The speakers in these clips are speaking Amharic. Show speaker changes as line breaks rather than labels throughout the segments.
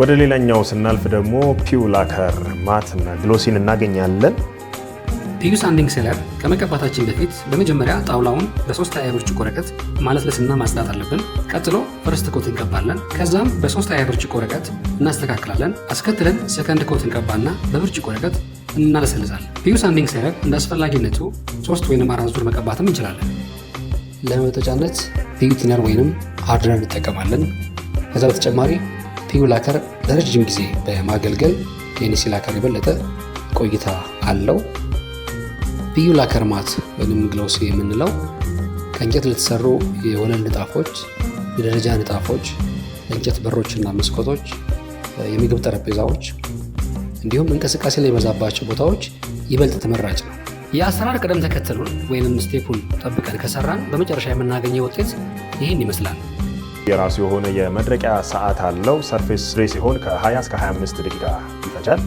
ወደ ሌላኛው ስናልፍ ደግሞ ፒው ላከር ማት እና ግሎሲን እናገኛለን።
ፒው ሳንዲንግ ሴለር ከመቀባታችን በፊት በመጀመሪያ ጣውላውን በ3 አያ ብርጭቆ ወረቀት ማለስለስና ማጽዳት አለብን። ቀጥሎ ፈርስት ኮት እንቀባለን። ከዛም በ3 አያ ብርጭቆ ወረቀት እናስተካክላለን። አስከትለን ሰከንድ ኮት እንቀባና በብርጭቆ ወረቀት እናለሰልሳለን። ፒው ሳንዲንግ ሴለር እንደ አስፈላጊነቱ 3 ወይም 4 ዙር መቀባትም እንችላለን። ለመጠጫነት ፒው ቲነር ወይም ሃርድነር እንጠቀማለን። ከዛ በተጨማሪ ፒው ላከር ለረጅም ጊዜ በማገልገል ከኤንሲ ላከር የበለጠ ቆይታ አለው። ፒው ላከር ማት ወይም ግሎሲ የምንለው ከእንጨት ለተሰሩ የወለል ንጣፎች፣ የደረጃ ንጣፎች፣ የእንጨት በሮችና መስኮቶች፣ የምግብ ጠረጴዛዎች እንዲሁም እንቅስቃሴ ላይ የበዛባቸው ቦታዎች ይበልጥ ተመራጭ ነው። የአሰራር ቅደም ተከተሉን ወይም ስቴፑን ጠብቀን ከሰራን በመጨረሻ የምናገኘው ውጤት ይህን ይመስላል።
የራሱ የሆነ የመድረቂያ ሰዓት አለው። ሰርፌስ ድሬ ሲሆን ከ20 እስከ 25 ደቂቃ ይፈጃል።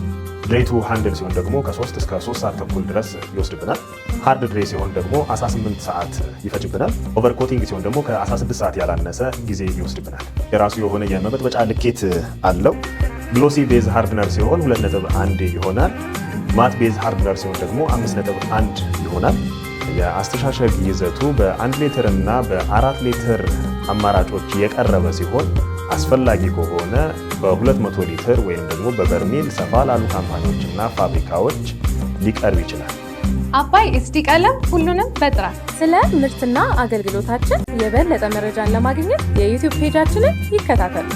ድሬቱ ሃንድል ሲሆን ደግሞ ከ3 እስከ 3 ሰዓት ተኩል ድረስ ይወስድብናል። ሃርድ ድሬ ሲሆን ደግሞ 18 ሰዓት ይፈጅብናል። ኦቨር ኮቲንግ ሲሆን ደግሞ ከ16 ሰዓት ያላነሰ ጊዜ ይወስድብናል። የራሱ የሆነ የመበጥበጫ ልኬት አለው። ግሎሲ ቤዝ ሃርድነር ሲሆን 2.1 ይሆናል። ማት ቤዝ ሃርድነር ሲሆን ደግሞ 5.1 ይሆናል። የአስተሻሸግ ይዘቱ በ1 ሊትር እና በ4 ሊትር አማራጮች የቀረበ ሲሆን አስፈላጊ ከሆነ በ200 ሊትር ወይም ደግሞ በበርሜል ሰፋ ላሉ ካምፓኒዎችና ፋብሪካዎች ሊቀርብ ይችላል።
አባይ ኤስዲ ቀለም ሁሉንም በጥራት። ስለ ምርትና አገልግሎታችን የበለጠ መረጃን ለማግኘት የዩቲዩብ ፔጃችንን ይከታተሉ።